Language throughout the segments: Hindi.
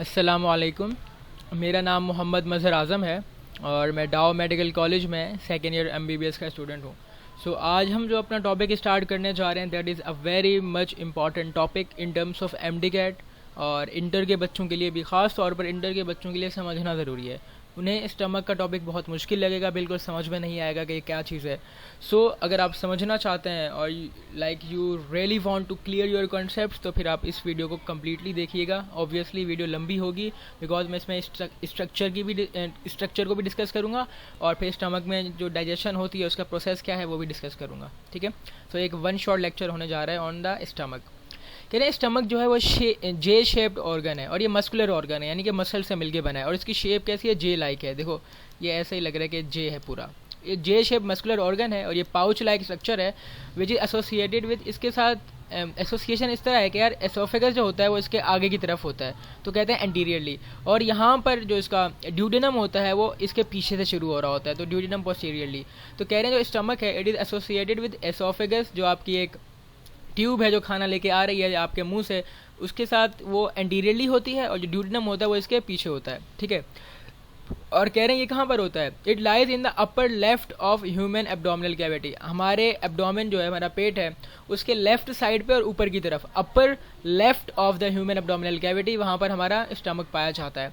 अस्सलाम वालेकुम। मेरा नाम मोहम्मद मज़हर आज़म है और मैं डाउ मेडिकल कॉलेज में सेकेंड ईयर एमबीबीएस का स्टूडेंट हूँ। आज हम जो अपना टॉपिक स्टार्ट करने जा रहे हैं that is a very much important topic in terms of MD CAT और इंटर के बच्चों के लिए भी, ख़ास तौर पर इंटर के बच्चों के लिए समझना ज़रूरी है। उन्हें स्टमक का टॉपिक बहुत मुश्किल लगेगा, बिल्कुल समझ में नहीं आएगा कि ये क्या चीज़ है। अगर आप समझना चाहते हैं और you really want to clear your concepts, तो फिर आप इस वीडियो को कम्प्लीटली देखिएगा। ऑब्वियसली वीडियो लंबी होगी बिकॉज मैं इसमें स्ट्रक्चर को भी डिस्कस करूँगा और फिर स्टमक में जो डाइजेशन होती है उसका प्रोसेस क्या है वो भी डिस्कस करूँगा। ठीक है, एक वन शॉर्ट लेक्चर होने जा रहा है ऑन द स्टमक। कह रहे हैं स्टमक जो है वो जे शेप्ड ऑर्गन है और ये मस्कुलर ऑर्गन है, यानी कि मसल से मिलके बना है। और इसकी शेप कैसी है? जे लाइक है। देखो ये ऐसे ही लग रहा है कि जे है पूरा। ये जे शेप मस्कुलर ऑर्गन है और ये पाउच लाइक स्ट्रक्चर है विच इज एसोसिएटेड विद, इसके साथ एसोसिएशन इस तरह है कि यार एसोफेगस जो होता है वो इसके आगे की तरफ होता है, तो कहते हैं एंटीरियरली। और यहाँ पर जो इसका ड्यूडेनम होता है वो इसके पीछे से शुरू हो रहा होता है, तो ड्यूडेनम पोस्टीरियरली। तो कह रहे हैं जो स्टमक है it is associated with oesophagus, जो आपकी एक ट्यूब है जो खाना लेके आ रही है आपके मुंह से, उसके साथ वो एंटीरियरली होती है और जो ड्यूडेनम होता है वो इसके पीछे होता है। ठीक है, और कह रहे हैं ये कहाँ पर होता है? It lies in the upper left of human abdominal cavity. हमारे एब्डोमेन जो है, हमारा पेट है, उसके लेफ्ट साइड पे और ऊपर की तरफ, upper left of the human abdominal cavity, वहाँ पर हमारा स्टमक पाया जाता है।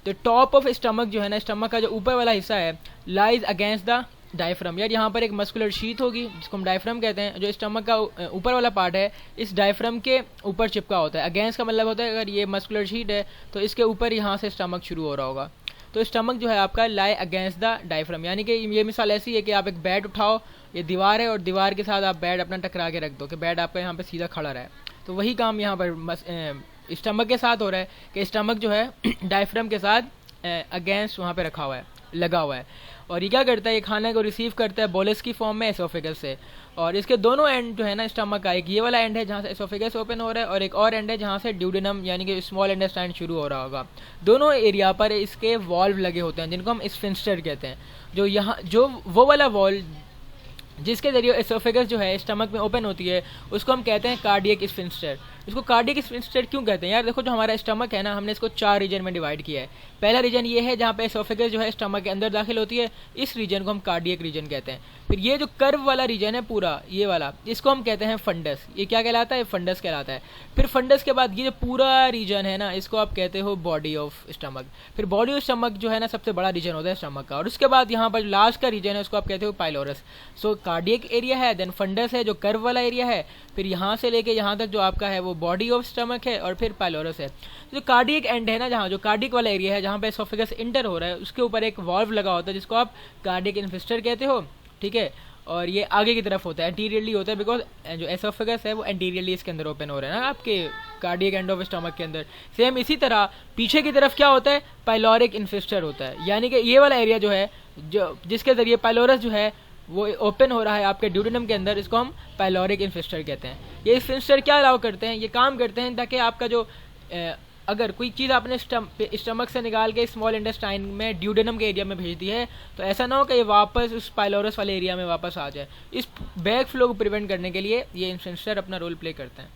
तो टॉप ऑफ स्टमक जो है ना, स्टमक का जो ऊपर वाला हिस्सा है, लाइज अगेंस्ट द डायफ्राम। यार यहाँ पर एक मस्कुलर शीथ होगी जिसको हम डायफ्राम कहते हैं, जो स्टमक का ऊपर वाला पार्ट है इस डायफ्राम के ऊपर चिपका होता है। अगेंस्ट का मतलब होता है अगर ये मस्कुलर शीट है तो इसके ऊपर यहाँ से स्टमक शुरू हो रहा होगा। तो स्टमक जो है आपका लाई अगेंस्ट द डायफ्राम, यानी कि ये मिसाल ऐसी है कि आप एक बेड उठाओ, ये दीवार है और दीवार के साथ आप बेड अपना टकरा के रख दो कि बेड आपका यहाँ पे सीधा खड़ा रहे। तो वही काम यहाँ पर स्टमक के साथ हो रहा है कि स्टमक जो है डायफ्राम के साथ अगेंस्ट वहाँ पे रखा हुआ है, लगा हुआ है। और ये क्या करता है? ये खाने को रिसीव करता है बोलस की फॉर्म में एसोफेगस से, और इसके दोनों एंड जो है ना स्टमक का, एक ये वाला एंड है जहाँ से एसोफेगस ओपन हो रहा है और एक और एंड है जहाँ से ड्यूडेनम यानी कि स्मॉल इंटेस्टाइन शुरू हो रहा होगा। दोनों एरिया पर इसके वॉल्व लगे होते हैं जिनको हम स्फिंक्टर कहते हैं। जो यहाँ जो वो वाला वॉल्व जिसके जरिए एसोफेगस जो है स्टमक में ओपन होती है उसको हम कहते हैं कार्डियक स्फिंक्टर। इसको कार्डियक स्फिंक्टर क्यों कहते हैं? यार देखो, जो हमारा स्टमक है ना, हमने इसको 4 रीजन में डिवाइड किया है। पहला रीजन ये है जहाँ पे एसोफेगस जो है स्टमक के अंदर दाखिल होती है, इस रीजन को हम कार्डियक रीजन कहते हैं। फिर ये जो कर्व वाला रीजन है पूरा ये वाला, इसको हम कहते हैं फंडस। ये क्या कहलाता है? फंडस कहलाता है। फिर फंडस के बाद ये जो पूरा रीजन है ना, इसको आप कहते हो बॉडी ऑफ स्टमक। फिर बॉडी ऑफ स्टमक जो है ना सबसे बड़ा रीजन होता है स्टमक का, और उसके बाद यहाँ पर लास्ट का रीजन है उसको आप कहते हो पाइलोरस। कार्डियक एरिया है, देन फंडस है जो कर्व वाला एरिया है, फिर यहाँ से लेके यहाँ तक जो आपका है वो बॉडी ऑफ स्टमक है, और फिर पाइलोरस है। जो कार्डियक एंड है ना, जहाँ जो कार्डियक वाला एरिया है जहाँ पे एसोफेगस इंटर हो रहा है, उसके ऊपर एक वाल्व लगा होता है जिसको आप कार्डियक इन्फेस्टर कहते हो। ठीक है, और ये आगे की तरफ होता है, एंटीरियरली होता है, बिकॉज जो एसोफेगस है वो एंटीरियरली इसके अंदर ओपन हो रहा है ना आपके कार्डियक एंड ऑफ स्टमक के अंदर। सेम इसी तरह पीछे की तरफ क्या होता है? पाइलोरिक इन्फेस्टर होता है, यानी कि ये वाला एरिया जो है जो जिसके जरिए पाइलोरस जो है वो ओपन हो रहा है आपके ड्यूडेनम के अंदर, इसको हम पाइलोरिक इन्फेस्टर कहते हैं। ये इन्फेस्टर क्या अलाउ करते हैं? ये काम करते हैं ताकि आपका जो अगर कोई चीज़ आपने स्टमक से निकाल के स्मॉल इंटेस्टाइन में ड्यूडेनम के एरिया में भेज दी है तो ऐसा ना हो कि ये वापस उस पाइलोरस वाले एरिया में वापस आ जाए। इस बैक फ्लो को प्रिवेंट करने के लिए ये इन्फेस्टर अपना रोल प्ले करते हैं।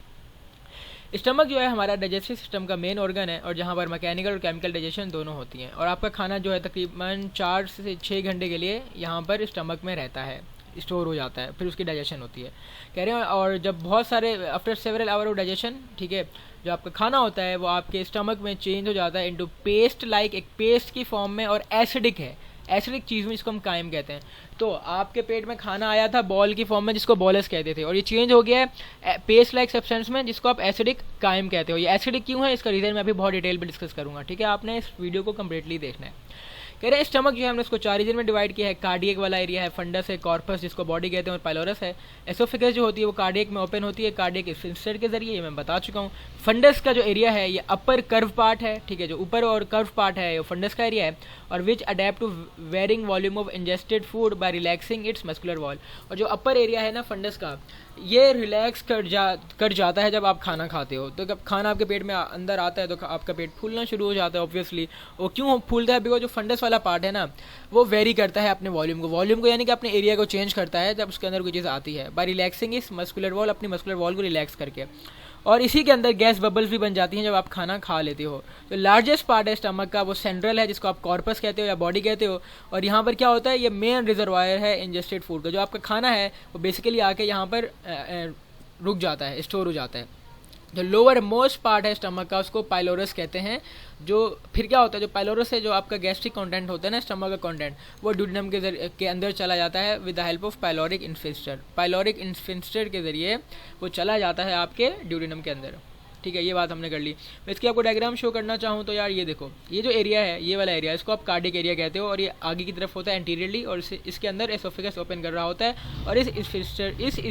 स्टमक जो है हमारा डाइजेस्टिव सिस्टम का मेन ऑर्गन है और जहाँ पर मैकेनिकल और केमिकल डाइजेशन दोनों होती हैं, और आपका खाना जो है तकरीबन 4 से 6 घंटे के लिए यहाँ पर स्टमक में रहता है, स्टोर हो जाता है, फिर उसकी डाइजेशन होती है। कह रहे हैं और जब बहुत सारे after several hour of digestion, ठीक है, जो आपका खाना होता है वो आपके स्टमक में चेंज हो जाता है इनटू पेस्ट लाइक, एक पेस्ट की फॉर्म में, और एसिडिक है, एसिडिक चीज़ में, जिसको हम कायम कहते हैं। तो आपके पेट में खाना आया था बॉल की फॉर्म में जिसको बॉलस कहते थे, और ये चेंज हो गया है पेस्ट लाइक सब्सटेंस में जिसको आप एसिडिक कायम कहते हो। ये एसिडिक क्यों है इसका रीज़न मैं अभी बहुत डिटेल में डिस्कस करूँगा। ठीक है, आपने इस वीडियो को कम्प्लीटली देखना है। कह रहे हैं स्टमक जो है हमने उसको 4 रीजन में डिवाइड किया है। कार्डियक वाला एरिया है, फंडस है, कॉर्पस जिसको बॉडी कहते हैं, और पाइलोरस है। एसोफेगस जो होती है वो कार्डियक में ओपन होती है कार्डियक स्फिंक्टर के जरिए, ये मैं बता चुका हूँ। फंडस का जो एरिया है ये अपर कर्व पार्ट है, ठीक है, जो ऊपर और कर्व पार्ट है वो फंडस का एरिया है, और which adapt to varying volume of ingested food by relaxing its muscular wall. और जो अपर एरिया है ना फंडस का, ये रिलैक्स कर जाता है जब आप खाना खाते हो। तो जब खाना आपके पेट में अंदर आता है तो आपका पेट फूलना शुरू हो जाता है ऑब्वियसली। वो क्यों फूलता है? बिकॉज जो फंडस वाला पार्ट है ना वो वेरी करता है अपने वॉल्यूम को यानी कि अपने एरिया को चेंज करता है जब उसके अंदर कोई चीज़ आती है, बाय रिलैक्सिंग इस मस्कुलर वॉल, अपनी मस्कुलर वॉल को रिलैक्स करके। और इसी के अंदर गैस बबल्स भी बन जाती हैं जब आप खाना खा लेते हो। तो लार्जेस्ट पार्ट है स्टमक का वो सेंट्रल है, जिसको आप कॉर्पस कहते हो या बॉडी कहते हो। और यहाँ पर क्या होता है, ये मेन रिजर्वायर है इंजेस्टेड फूड का। जो आपका खाना है वो बेसिकली आके यहाँ पर रुक जाता है, स्टोर हो जाता है। जो लोअर मोस्ट पार्ट है स्टमक का उसको पाइलोरस कहते हैं। जो फिर क्या होता है, जो पाइलोरस है, जो आपका गैस्ट्रिक कंटेंट होता है ना स्टमक का कंटेंट, वो ड्यूडेनम के अंदर चला जाता है with the help of pyloric sphincter. Pyloric sphincter के ज़रिए वो चला जाता है आपके ड्यूडेनम के अंदर। ठीक है, ये बात हमने कर ली। मैं इसकी आपको डायग्राम शो करना चाहूँ तो यार ये देखो, ये जो एरिया है, ये वाला एरिया, इसको आप कार्डिक एरिया कहते हो। और ये आगे की तरफ होता है एंटीरियरली, और इसके अंदर एसोफेगस ओपन कर रहा होता है। और इस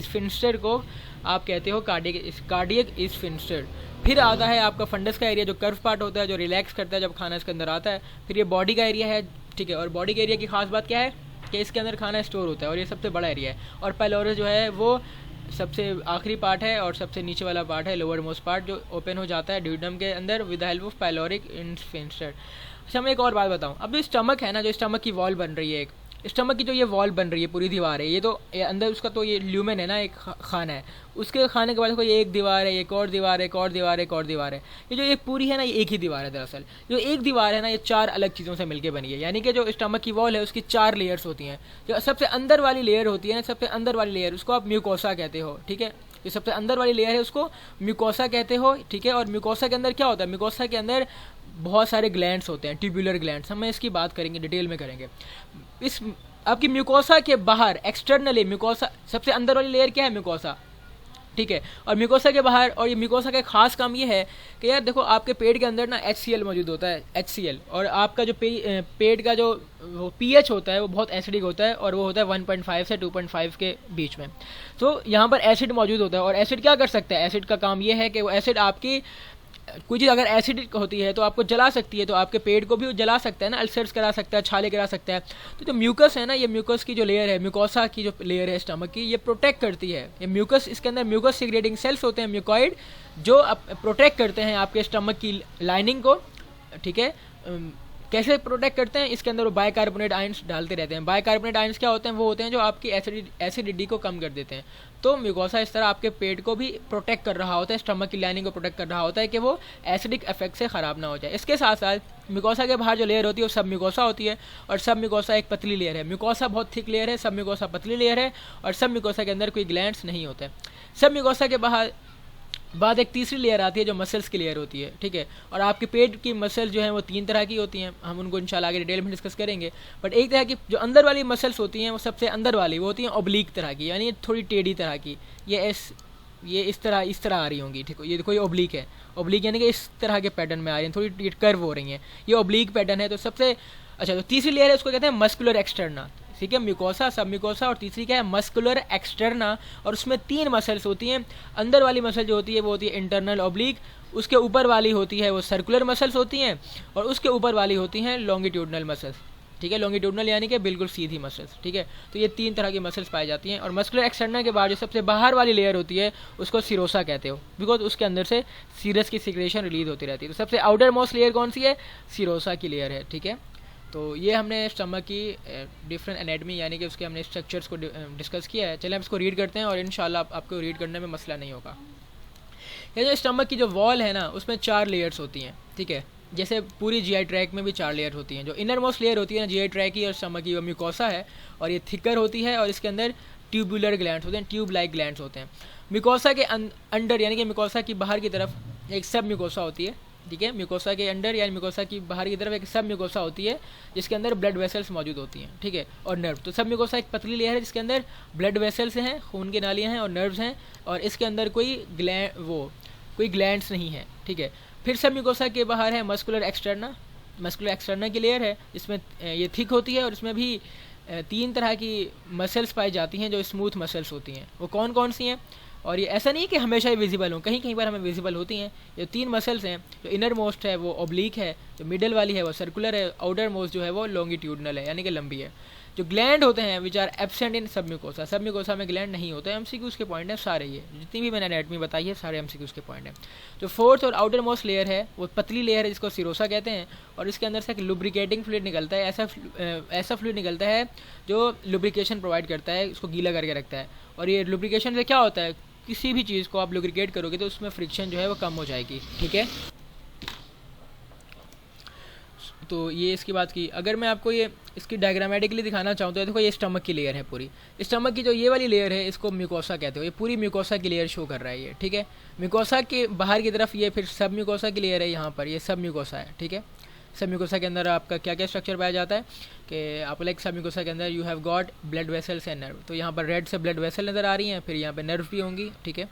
स्फिंक्टर को आप कहते हो कार्डियक स्फिंक्टर। फिर आता है आपका फंडस का एरिया, जो कर्व पार्ट होता है, जो रिलैक्स करता है जब खाना इसके अंदर आता है। फिर ये बॉडी का एरिया है। ठीक है, और बॉडी के एरिया की खास बात क्या है कि इसके अंदर खाना स्टोर होता है, और ये सबसे बड़ा एरिया है। और पाइलोरस जो है वो सबसे आखिरी पार्ट है, और सबसे नीचे वाला पार्ट है लोअर मोस्ट पार्ट, जो ओपन हो जाता है ड्यूडेनम के अंदर with the help of pyloric sphincter. अच्छा, मैं एक और बात बताऊं। अब जो स्टमक है ना, जो स्टमक की वॉल बन रही है, एक स्टमक की जो ये वॉल बन रही है, पूरी दीवार है, ये तो अंदर उसका तो ये ल्यूमेन है ना, एक खाना है। उसके खाने के बाद कोई एक दीवार है, एक और दीवार है, एक और दीवार है, एक और दीवार है। ये जो एक पूरी है ना, ये एक ही दीवार है। दरअसल जो एक दीवार है ना, ये 4 अलग चीज़ों से मिलकर बनी है। यानी कि जो स्टमक की वॉल है उसकी 4 लेयर्स होती हैं। जो सबसे अंदर वाली लेयर होती है ना, सबसे अंदर वाली लेयर, उसको आप म्यूकोसा कहते हो। ठीक है, जो सबसे अंदर वाली लेयर है उसको म्यूकोसा कहते हो। ठीक है, और म्यूकोसा के अंदर क्या होता है, म्यूकोसा के अंदर बहुत सारे ग्लैंड्स होते हैं, ट्यूबुलर ग्लैंड्स। हम इसकी बात करेंगे, डिटेल में करेंगे। इस आपकी म्यूकोसा के बाहर एक्सटर्नली, म्यूकोसा सबसे अंदर वाली लेयर क्या है, म्यूकोसा। ठीक है, और म्यूकोसा के बाहर, और ये म्यूकोसा का खास काम ये है कि यार देखो, आपके पेट के अंदर ना HCl मौजूद होता है, HCl। और आपका जो पेट का जो pH होता है वो बहुत एसिडिक होता है, और वो होता है 1.5 से 2.5 के बीच में। तो यहाँ पर एसिड मौजूद होता है। और एसिड क्या कर सकता है, एसिड का काम ये है कि वो एसिड आपकी कोई चीज़ अगर एसिडिक होती है तो आपको जला सकती है, तो आपके पेट को भी जला सकता है ना, अल्सर्स करा सकता है, छाले करा सकता है। तो जो म्यूकस है ना, ये म्यूकस की जो लेयर है, म्यूकोसा की जो लेयर है स्टमक की, ये प्रोटेक्ट करती है। ये म्यूकस, इसके अंदर म्यूकस सीक्रेटिंग सेल्स होते हैं, म्यूकॉइड, जो प्रोटेक्ट करते हैं आपके स्टमक की लाइनिंग को। ठीक है, कैसे प्रोटेक्ट करते हैं, इसके अंदर वो बाइकार्बोनेट आयंस डालते रहते हैं। बाइकार्बोनेट आयंस क्या होते हैं, वो होते हैं जो आपकी एसिडिटी को कम कर देते हैं। तो म्यूकोसा इस तरह आपके पेट को भी प्रोटेक्ट कर रहा होता है, स्टमक की लाइनिंग को प्रोटेक्ट कर रहा होता है कि वो एसिडिक इफेक्ट से ख़राब ना हो जाए। इसके साथ साथ म्यूकोसा के बाहर जो लेयर होती है वो सब म्यूकोसा होती है, और सब म्यूकोसा एक पतली लेयर है। म्यूकोसा बहुत थिक लेयर है, सब म्यूकोसा पतली लेयर है, और सब म्यूकोसा के अंदर कोई ग्लैंड्स नहीं होते। सब म्यूकोसा के बाद एक तीसरी लेयर आती है जो मसल्स की लेयर होती है। ठीक है, और आपके पेट की मसल जो है वो 3 तरह की होती हैं, हम उनको इंशाल्लाह आगे डिटेल में डिस्कस करेंगे। बट एक तरह की जो अंदर वाली मसल्स होती हैं, वो सबसे अंदर वाली वो होती हैं ऑब्लिक तरह की, यानी थोड़ी टेढ़ी तरह की। ये इस तरह आ रही होंगी। ठीक है, ये देखो, ये ऑब्लिक है। ऑब्लिक यानी कि इस तरह के पैटर्न में आ रही हैं, थोड़ी कर्व हो रही हैं, ये ऑब्लिक पैटर्न है। तो सबसे अच्छा, तो तीसरी लेयर है उसको कहते हैं मस्कुलर एक्सटर्ना। ठीक है, म्यूकोसा, सब म्यूकोसा, और तीसरी क्या है, मस्कुलर एक्सटर्ना। और उसमें 3 मसल्स होती हैं। अंदर वाली मसल जो होती है वो होती है इंटरनल ऑब्लिक, उसके ऊपर वाली होती है वो सर्कुलर मसल्स होती हैं, और उसके ऊपर वाली होती हैं लॉन्गिट्यूडनल मसल्स। ठीक है, लॉन्गिट्यूडनल यानी कि बिल्कुल सीधी मसल्स। ठीक है, तो ये 3 तरह की मसल्स पाई जाती हैं। और मस्कुलर एक्सटर्ना के बाद जो सबसे बाहर वाली लेयर होती है उसको सिरोसा कहते हो, बिकॉज उसके अंदर से सीरस की सिक्रेशन रिलीज होती रहती है। तो सबसे आउटर मोस्ट लेयर कौन सी है, सिरोसा की लेयर है। ठीक है, तो ये हमने स्टमक की डिफरेंट एनाटमी यानी कि उसके हमने स्ट्रक्चर्स को डिस्कस किया है। चलिए हम इसको रीड करते हैं, और इंशाल्लाह आपको रीड करने में मसला नहीं होगा। ये जो स्टमक की जो वॉल है ना, उसमें 4 लेयर्स होती हैं। ठीक है, जैसे पूरी GI ट्रैक में भी 4 लेयर होती हैं। जो इनर मोस्ट लेयर होती है ना GI ट्रैक की और स्टमक की, वो म्यूकोसा है, और ये थिकर होती है, और इसके अंदर ट्यूबुलर ग्लैंड्स होते हैं, ट्यूब लाइक ग्लैंड्स होते हैं। म्यूकोसा के अंडर यानी कि म्यूकोसा की बाहर की तरफ एक सब म्यूकोसा होती है। ठीक है, म्यूकोसा के अंडर यानी म्यूकोसा की बाहर की तरफ एक सब म्यूकोसा होती है, जिसके अंदर ब्लड वेसल्स मौजूद होती हैं। ठीक है, और नर्व। तो सब म्यूकोसा एक पतली लेयर है जिसके अंदर ब्लड वेसल्स हैं, खून की नालियाँ हैं, और नर्व्स हैं, और इसके अंदर कोई ग्लैंड्स नहीं है। ठीक है, फिर सब म्यूकोसा के बाहर है मस्कुलर एक्सटर्ना। मस्कुलर एक्सटर्ना की लेयर है जिसमें ये थिक होती है, और इसमें भी 3 तरह की मसल्स पाई जाती हैं जो स्मूथ मसल्स होती हैं। वो कौन कौन सी हैं, और ये ऐसा नहीं कि हमेशा ही विजिबल हो, कहीं कहीं पर हमें विजिबल होती हैं। ये 3 मसल्स हैं। जो इनर मोस्ट है वो ऑब्लिक है, जो मिडल वाली है वो सर्कुलर है, आउटर मोस्ट जो है वो लॉन्गिट्यूडनल है यानी कि लंबी है। जो ग्लैंड होते हैं विच आर एब्सेंट इन सब म्यूकोसा, सब म्यूकोसा में ग्लैंड नहीं होते। MCQs के पॉइंट हैं सारे, ये जितनी भी मैंने एनाटमी बताई है सारे MCQs के पॉइंट हैं। जो 4th और आउटर मोस्ट लेयर है वो पतली लेयर है जिसको सिरोसा कहते हैं, और इसके अंदर से एक लुब्रिकेटिंग फ्लूइड निकलता है। ऐसा फ्लूइड निकलता है जो लुब्रिकेशन प्रोवाइड करता है, इसको गीला करके रखता है। और ये लुब्रिकेशन से क्या होता है, किसी भी चीज़ को आप लुब्रिकेट करोगे तो उसमें फ्रिक्शन जो है वो कम हो जाएगी, ठीक है। तो ये इसकी बात की। अगर मैं आपको ये इसकी डायग्रामेटिकली दिखाना चाहूँ तो देखो ये स्टमक की लेयर है पूरी। स्टमक की जो ये वाली लेयर है इसको म्यूकोसा कहते हो, ये पूरी म्यूकोसा की लेयर शो कर रहा है ये, ठीक है। म्यूकोसा के बाहर की तरफ ये फिर सब म्यूकोसा की लेयर है, यहाँ पर ये सब म्यूकोसा है, ठीक है। सब म्यूकोसा के अंदर आपका क्या क्या स्ट्रक्चर पाया जाता है कि आप लाइक सब म्यूकोसा के अंदर you have got blood vessels and nerve, तो यहाँ पर रेड से ब्लड वेसल नज़र आ रही हैं, फिर यहाँ पे नर्व भी होंगी, ठीक है।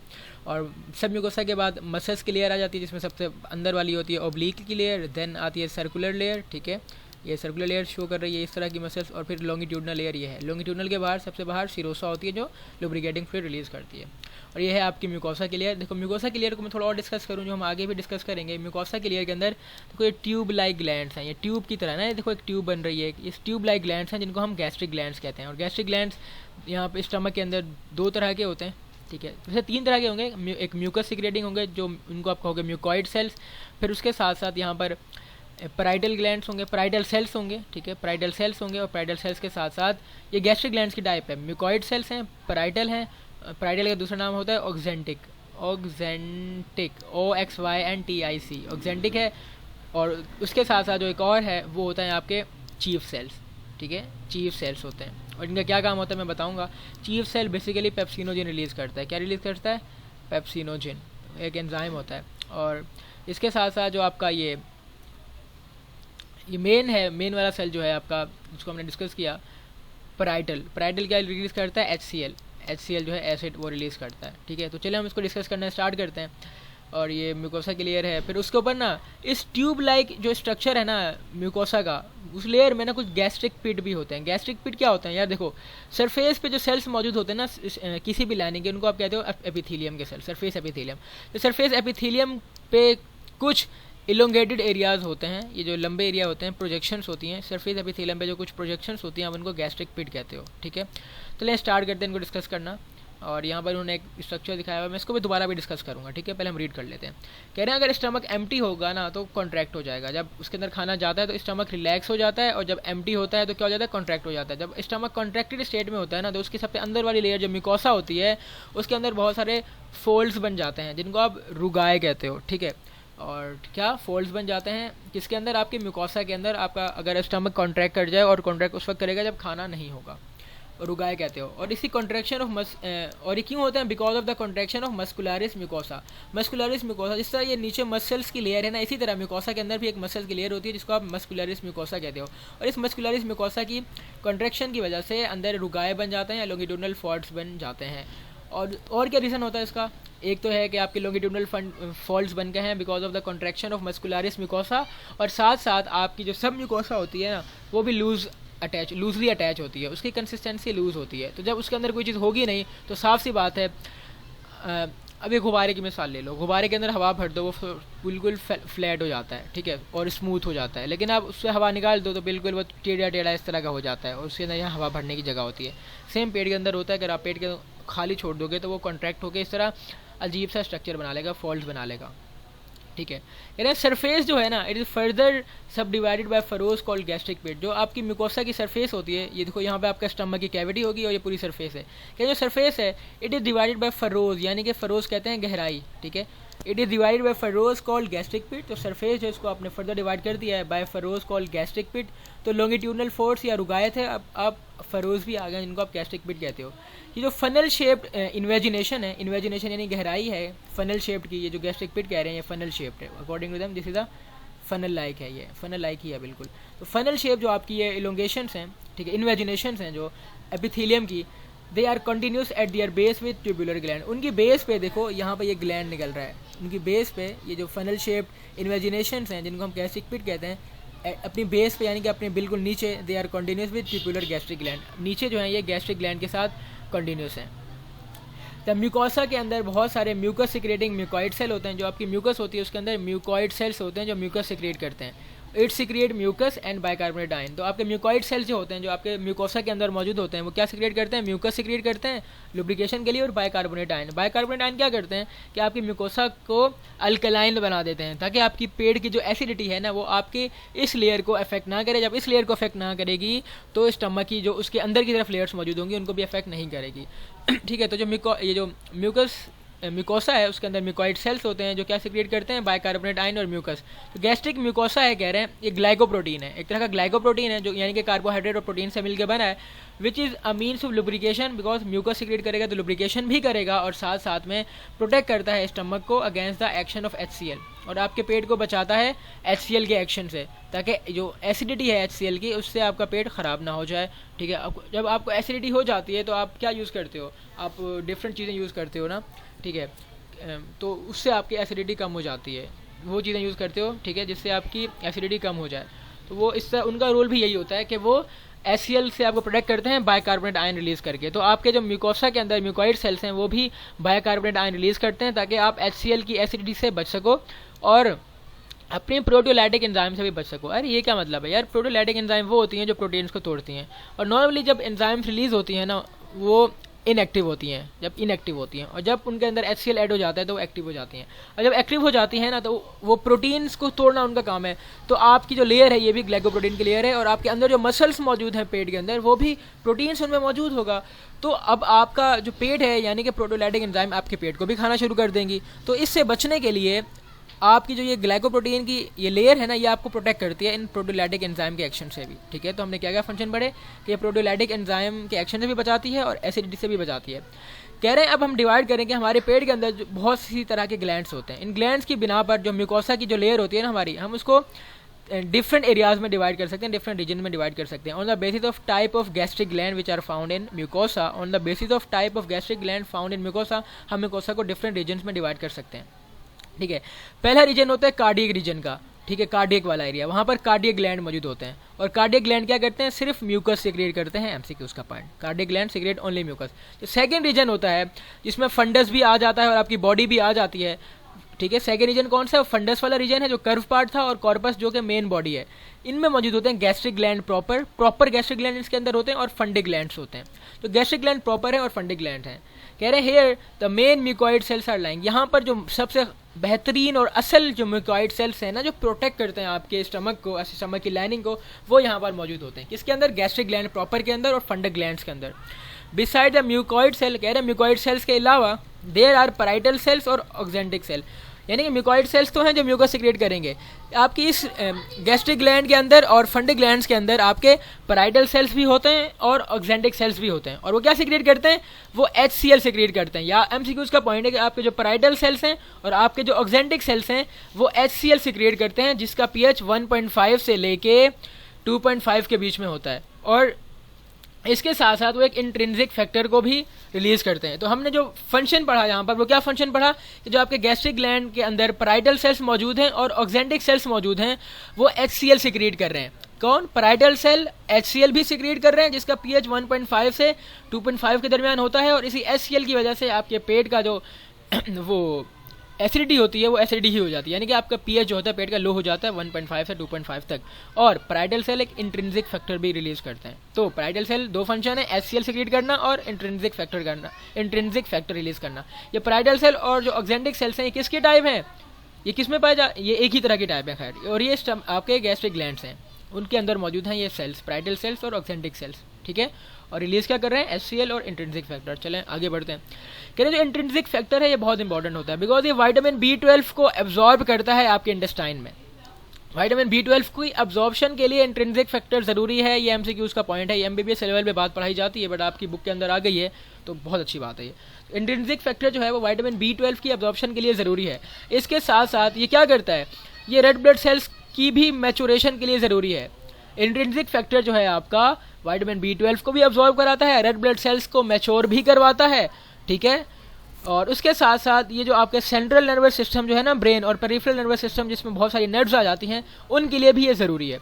और सब म्यूकोसा के बाद मसल्स की लेयर आ जाती है जिसमें सबसे अंदर वाली होती है ओब्लीक की लेयर, देन आती है सर्कुलर लेयर, ठीक है। ये सर्कुलर लेयर शो कर रही है इस तरह की मसल्स, और फिर लॉन्गिट्यूडनल लेयर ये है। लॉन्गिट्यूडनल के बाहर सबसे बाहर सिरोसा होती है जो लुब्रिकेटिंग फ्लूइड रिलीज़ करती है, और ये है आपकी म्यूकोसा की लेयर। देखो म्यूकोसा की लेयर को मैं थोड़ा और डिस्कस करूँ, जो हम आगे भी डिस्कस करेंगे। म्यूकोसा की लेयर के अंदर देखो ये ट्यूब लाइक ग्लैंड्स हैं, ये ट्यूब की तरह ना, ये देखो एक ट्यूब बन रही है, ये ट्यूब लाइक ग्लैंड्स हैं जिनको हम गैस्ट्रिक ग्लैंड्स कहते हैं। और गैस्ट्रिक ग्लैंड्स यहाँ पे स्टमक के अंदर 2 तरह के होते हैं, ठीक है। वैसे 3 तरह के होंगे, एक म्यूकस सिक्रेटिंग होंगे जो उनको आप कहोगे म्यूकॉइड सेल्स, फिर उसके साथ साथ यहाँ पर पैराइटल ग्लैंड्स होंगे, पैराइटल सेल्स होंगे, ठीक है। पैराइटल सेल्स होंगे और पैराइटल सेल्स के साथ साथ ये गैस्ट्रिक ग्लैंड्स की टाइप है, म्यूकॉइड सेल्स हैं, पैराइटल हैं। पैराइटल का दूसरा नाम होता है ऑक्जेंटिक, OXYNTIC, ऑक्जेंटिक है। और उसके साथ साथ जो एक और है वो होता है आपके चीफ सेल्स, ठीक है। चीफ सेल्स होते हैं और इनका क्या काम होता है मैं बताऊंगा। Chief cell basically pepsinogen release करता है। क्या रिलीज़ करता है? पेप्सिनोजिन, एक एंजाइम होता है। और इसके साथ साथ जो आपका ये मेन है, मेन वाला सेल जो है आपका जिसको हमने डिस्कस किया, पैराइटल क्या रिलीज़ करता है? HCl जो है एसिड वो रिलीज़ करता है, ठीक है। तो चलिए हम इसको डिस्कस करना स्टार्ट करते हैं। और ये म्यूकोसा की लेयर है, फिर उसके ऊपर ना इस ट्यूब लाइक जो स्ट्रक्चर है ना म्यूकोसा का, उस लेयर में ना कुछ गैस्ट्रिक पिट भी होते हैं। गैस्ट्रिक पिट क्या होते हैं यार? देखो सरफेस पे जो सेल्स मौजूद होते हैं ना किसी भी लाइनिंग के, उनको आप कहते हो एपिथेलियम के सेल, सरफेस एपिथेलियम। तो सरफेस एपिथेलियम पे कुछ इलोंगेटेड एरियाज़ होते हैं, ये जो लंबे एरिया होते हैं, प्रोजेक्शंस होती हैं सरफेस एपिथेलियम पे, जो कुछ प्रोजेक्शंस होती हैं आप उनको गैस्ट्रिक पिट कहते हो, ठीक है। तो लें स्टार्ट करते हैं इनको डिस्कस करना। और यहाँ पर उन्होंने एक स्ट्रक्चर दिखाया हुआ है, मैं इसको भी दोबारा भी डिस्कस करूँगा, ठीक है। पहले हम रीड कर लेते हैं। कह रहे हैं अगर स्टमक एम्प्टी होगा ना तो कॉन्ट्रैक्ट हो जाएगा। जब उसके अंदर खाना जाता है तो स्टमक रिलैक्स हो जाता है, और जब एम्प्टी होता है तो क्या हो जाता है? कॉन्ट्रैक्ट हो जाता है। जब स्टमक कॉन्ट्रैक्टेड स्टेट में होता है ना तो उसकी सबसे अंदर वाली लेयर जो म्यूकोसा होती है उसके अंदर बहुत सारे फोल्ड्स बन जाते हैं जिनको आप रुगाए कहते हो, ठीक है। और क्या फोल्ड्स बन जाते हैं किसके अंदर? आपके म्यूकोसा के अंदर। आपका अगर स्टमक कॉन्ट्रैक्ट कर जाए, और कॉन्ट्रैक्ट उस वक्त करेगा जब खाना नहीं होगा, रुगाए कहते हो। और इसी कॉन्ट्रैक्शन ऑफ और ये क्यों होता है? Because of the contraction of muscularis mucosa. Muscularis mucosa, जिस तरह ये नीचे मसल्स की लेयर है ना, इसी तरह म्यूकोसा के अंदर भी एक मसल्स की लेयर होती है जिसको आप मस्कुलरिस म्यूकोसा कहते हो। और इस मस्कुलरिस म्यूकोसा की कॉन्ट्रैक्शन की वजह से अंदर रुगाए बन जाते हैं या लॉन्गिट्यूडनल फॉल्ट्स बन जाते हैं। और क्या रीज़न होता है इसका? एक तो है कि आपके लॉन्गिट्यूडनल फॉल्ट्स बन गए हैं because of the contraction of muscularis mucosa, और साथ साथ आपकी जो सब म्यूकोसा होती है ना वो भी लूजली अटैच होती है, उसकी कंसिस्टेंसी लूज़ होती है। तो जब उसके अंदर कोई चीज़ होगी नहीं तो साफ सी बात है, अब ये गुब्बारे की मिसाल ले लो, गुब्बारे के अंदर हवा भर दो वो बिल्कुल फ्लैट हो जाता है, ठीक है, और स्मूथ हो जाता है। लेकिन आप उससे हवा निकाल दो तो बिल्कुल वो टेढ़ा टेढ़ा इस तरह का हो जाता है, और उसके अंदर यहाँ हवा भरने की जगह होती है। सेम पेट के अंदर होता है, अगर आप पेट के खाली छोड़ दोगे तो वो कॉन्ट्रैक्ट होकर इस तरह अजीब सा स्ट्रक्चर बना लेगा, फॉल्ट बना लेगा, ठीक है। यानी सरफेस जो है ना it is further subdivided by furrows called gastric pit. जो आपकी म्यूकोसा की सरफेस होती है, ये देखो यहाँ पे आपका स्टमक की कैविटी होगी और ये पूरी सरफेस है। क्या जो सरफेस है it is divided by furrows, यानी कि फरोज कहते हैं गहराई, ठीक है। It is divided by furrows called gastric pit. तो सरफेस जो इसको आपने फर्दर डिवाइड कर दिया है bye furrows called gastric pit. तो लॉन्गिट्यूडनल फोर्स या रुगाए थे, अब आप फरोज भी आ गए जिनको आप गैस्ट्रिक पिट कहते हो। ये जो फनल शेप्ड इन्वेजिनेशन है, इन्वेजिनेशन यानी गहराई है फनल शेप्ड की, ये जो गैस्ट्रिक पिट कह रहे हैं ये फनल शेप्ड है। According to them this is a funnel like है, ये फनल लाइक ही है बिल्कुल। तो फनल शेप जो आपकी ये इलोंगेशंस हैं, ठीक है, इन्वेजिनेशंस हैं जो एपिथेलियम की, they are continuous at their base with tubular gland. उनकी बेस पे देखो यहाँ पे ये ग्लैंड निकल रहा है, उनकी बेस पे ये जो फनल शेप्ड इन्वेजिनेशंस हैं जिनको हम गैस्ट्रिक पिट कहते हैं, अपनी बेस पे यानी कि अपने बिल्कुल नीचे they are continuous with tubular gastric gland. नीचे जो है ये गैस्ट्रिक ग्लैंड के साथ कंटिन्यूस हैं। तब म्यूकोसा के अंदर बहुत सारे म्यूकस सिक्रेटिंग म्यूकॉइड सेल होते हैं। जो आपकी म्यूकस होती है उसके अंदर म्यूकॉइड सेल्स होते हैं जो म्यूकस सिक्रेट करते हैं। It secrete mucus and bicarbonate ion. तो आपके म्यूकॉइड सेल्स जो होते हैं जो आपके म्यूकोसा के अंदर मौजूद होते हैं वो क्या सिक्रेट करते हैं? म्यूकस सिक्रेट करते हैं लुब्रिकेशन के लिए, और बाइकार्बोनेट आयन। बाइकार्बोनेट आयन क्या करते हैं कि आपकी म्यूकोसा को अल्कलाइन बना देते हैं ताकि आपकी पेट की जो एसिडिटी है ना वो आपके इस लेयर को अफेक्ट ना करे। जब इस लेयर को अफेक्ट ना करेगी तो स्टमक की जो उसके अंदर की तरफ लेयर्स मौजूद होंगी उनको भी अफेक्ट नहीं करेगी, ठीक है। तो जो ये जो म्यूकस म्यूकोसा है उसके अंदर म्यूकोइड सेल्स होते हैं जो क्या सिक्रिएट करते हैं, बाइकार्बोनेट आयन और म्यूकस। तो गैस्ट्रिक म्यूकोसा है कह रहे हैं, ये ग्लाइकोप्रोटीन है, एक तरह का ग्लाइकोप्रोटीन है जो यानी कि कार्बोहाइड्रेट और प्रोटीन से मिलकर बना है, which is a means of lubrication, because mucus secrete करेगा तो लुब्रिकेशन भी करेगा और साथ साथ में प्रोटेक्ट करता है स्टमक को against the action of HCl, और आपके पेट को बचाता है HCl के एक्शन से, ताकि जो एसिडिटी है HCl की उससे आपका पेट ख़राब ना हो जाए। ठीक है, जब आपको एसिडिटी हो जाती है तो आप क्या यूज़ करते हो, आप डिफरेंट चीज़ें यूज़ करते हो ना। ठीक है, तो उससे आपकी एसिडिटी कम हो जाती है, वो चीज़ें यूज़ करते हो, ठीक है, जिससे आपकी एसिडिटी कम हो जाए। तो वो इससे उनका रोल भी यही होता है कि वो HCl से आपको प्रोटेक्ट करते हैं बाइकार्बोनेट आयन रिलीज़ करके। तो आपके जो म्यूकोसा के अंदर म्यूकोइड सेल्स हैं वो भी बाइकार्बोनेट आयन रिलीज़ करते हैं ताकि आप HCl की एसिडिटी से बच सको और अपनी प्रोटियोलाइटिक एंजाइम से भी बच सको। अरे ये क्या मतलब है यार, प्रोटियोलाइटिक एंजाइम वो होती हैं जो प्रोटीन्स को तोड़ती हैं, और नॉर्मली जब एंजाइम्स रिलीज़ होती हैं ना वो इनएक्टिव होती हैं, जब इनएक्टिव होती हैं, और जब उनके अंदर HCl ऐड हो जाता है तो वो एक्टिव हो जाती हैं, और जब एक्टिव हो जाती हैं ना तो वो प्रोटीन्स को तोड़ना उनका काम है। तो आपकी जो लेयर है ये भी ग्लाइकोप्रोटीन की लेयर है, और आपके अंदर जो मसल्स मौजूद हैं पेट के अंदर वो भी प्रोटीन्स उनमें मौजूद होगा। तो अब आपका जो पेट है यानी कि प्रोटियोलाइटिक एंजाइम आपके पेट को भी खाना शुरू कर देंगी। तो इससे बचने के लिए आपकी जो ये ग्लाइकोप्रोटीन की ये लेयर है ना ये आपको प्रोटेक्ट करती है इन प्रोटियोलाइटिक एंजाइम के एक्शन से भी। ठीक है, तो हमने क्या क्या फंक्शन पढ़े कि ये प्रोटियोलाइटिक एंजाइम के एक्शन से भी बचाती है और एसिडिटी से भी बचाती है। कह रहे हैं अब हम डिवाइड करेंगे हमारे पेट के अंदर बहुत सी तरह के ग्लैंड्स होते हैं। इन ग्लैंड्स की बिना पर जो म्यूकोसा की जो लेयर होती है ना हमारी, हम उसको डिफरेंट एरियाज में डिवाइड कर सकते हैं, डिफरेंट रीजन में डिवाइड कर सकते हैं on the basis of type of gastric gland which are found in mucosa. On the basis of type of gastric gland found in mucosa हम म्यूकोसा को डिफरेंट रीजन्स में डिवाइड कर सकते हैं। ठीक है, पहला रीजन होता है कार्डियक रीजन का। ठीक है, कार्डियक वाला एरिया, वहाँ पर कार्डियक ग्लैंड मौजूद होते हैं, और कार्डियक ग्लैंड क्या करते हैं, सिर्फ म्यूकस सिक्रिएट करते हैं। MCQ का point, cardiac gland secrete only mucus. तो सेकंड रीजन होता है जिसमें फंडस भी आ जाता है और आपकी बॉडी भी आ जाती है। ठीक है, सेकंड रीजन कौन सा है, फंडस वाला रीजन है जो कर्व पार्ट था, और कॉर्पस जो कि मेन बॉडी है। इनमें मौजूद होते हैं gastric gland proper gastric gland इसके अंदर होते हैं, और फंडिक ग्लैंड्स होते हैं। तो गैस्ट्रिक ग्लैंड प्रॉपर है और फंडिक ग्लैंड है। कह रहे हैं here the main mucoid cells are lying, यहाँ पर जो सबसे बेहतरीन और असल जो म्यूकोइड सेल्स हैं ना जो प्रोटेक्ट करते हैं आपके स्टमक को, स्टमक की लाइनिंग को, वो यहाँ पर मौजूद होते हैं। किसके अंदर, गैस्ट्रिक ग्लैंड प्रॉपर के अंदर और फंडिक ग्लैंड्स के अंदर। बिसाइड द म्यूकोइड सेल, कह रहे हैं म्यूकोइड सेल्स के अलावा देयर आर पैराइटल सेल्स और ऑक्जेंटिक सेल, यानी कि म्यूकोइड सेल्स तो हैं जो म्यूकस सिक्रिएट करेंगे। आपकी इस गैस्ट्रिक ग्लैंड के अंदर और फंडिक ग्लैंड्स के अंदर आपके पैराइटल सेल्स भी होते हैं और ऑक्जेंटिक सेल्स भी होते हैं, और वो क्या सिक्रिएट करते हैं, वो HCl सिक्रिएट करते हैं। या MCQ का पॉइंट है कि आपके जो पैराइटल सेल्स हैं और आपके जो ऑक्जेंटिक सेल्स हैं वो HCl सिक्रिएट करते हैं, जिसका pH 1.5 से लेके 2.5 के बीच में होता है, और इसके साथ साथ वो एक इंट्रिंसिक फैक्टर को भी रिलीज करते हैं। तो हमने जो फंक्शन पढ़ा यहाँ पर वो क्या फंक्शन पढ़ा कि जो आपके गैस्ट्रिक ग्लैंड के अंदर पैराइटल सेल्स मौजूद हैं और ऑक्जेंटिक सेल्स मौजूद हैं वो HCl सिक्रिएट कर रहे हैं। कौन, पैराइटल सेल HCl भी सिक्रिएट कर रहे हैं जिसका pH 1.5 से 2.5 के दरमियान होता है, और इसी HCl की वजह से आपके पेट का जो वो एसिडिटी होती है वो एसिडिटी ही हो जाती है, यानी कि आपका pH जो होता है पेट का लो हो जाता है 1.5 से 2.5 तक। और पैराइटल सेल एक इंट्रिंसिक फैक्टर भी रिलीज करते हैं। तो पैराइटल सेल दो फंक्शन है, HCl सिक्रिएट करना और इंट्रिंसिक फैक्टर रिलीज करना। ये पैराइटल सेल और जो ऑक्जेंटिक सेल्स हैं ये किसके टाइप हैं, ये किस में पाए ये एक ही तरह की टाइप है खैर, और ये आपके गैस्ट्रिक ग्लैंड्स हैं उनके अंदर मौजूद हैं ये सेल्स, पैराइटल सेल्स और ऑक्जेंटिक सेल्स। ठीक है, और रिलीज क्या कर रहे हैं, HCl और इंट्रिंसिक फैक्टर। चलें आगे बढ़ते हैं। कह रहे हैं जो इंट्रिंसिक फैक्टर है ये बहुत इंपॉर्टेंट होता है, बिकॉज ये विटामिन B12 को एब्जॉर्ब करता है आपके इंटेस्टाइन में। विटामिन B12 की एब्जॉर्प्शन के लिए इंट्रिंसिक फैक्टर जरूरी है, ये MCQ का पॉइंट है, ये MBBS लेवल पे बात पढ़ाई जाती है, बट आपकी बुक के अंदर आ गई है तो बहुत अच्छी बात है। ये इंट्रिंसिक फैक्टर जो है वो विटामिन B12 की एब्जॉर्प्शन के लिए ज़रूरी है। इसके साथ साथ ये क्या करता है, ये रेड ब्लड सेल्स की भी मैचुरेशन के लिए ज़रूरी है। इंट्रिंसिक फैक्टर जो है आपका विटामिन B12 को भी अब्जॉर्ब कराता है, रेड ब्लड सेल्स को मैच्योर भी करवाता है। ठीक है, और उसके साथ साथ ये जो आपके सेंट्रल नर्वस सिस्टम जो है ना, ब्रेन और पेरिफेरल नर्वस सिस्टम जिसमें बहुत सारी नर्व्स आ जाती हैं, उनके लिए भी ये ज़रूरी है।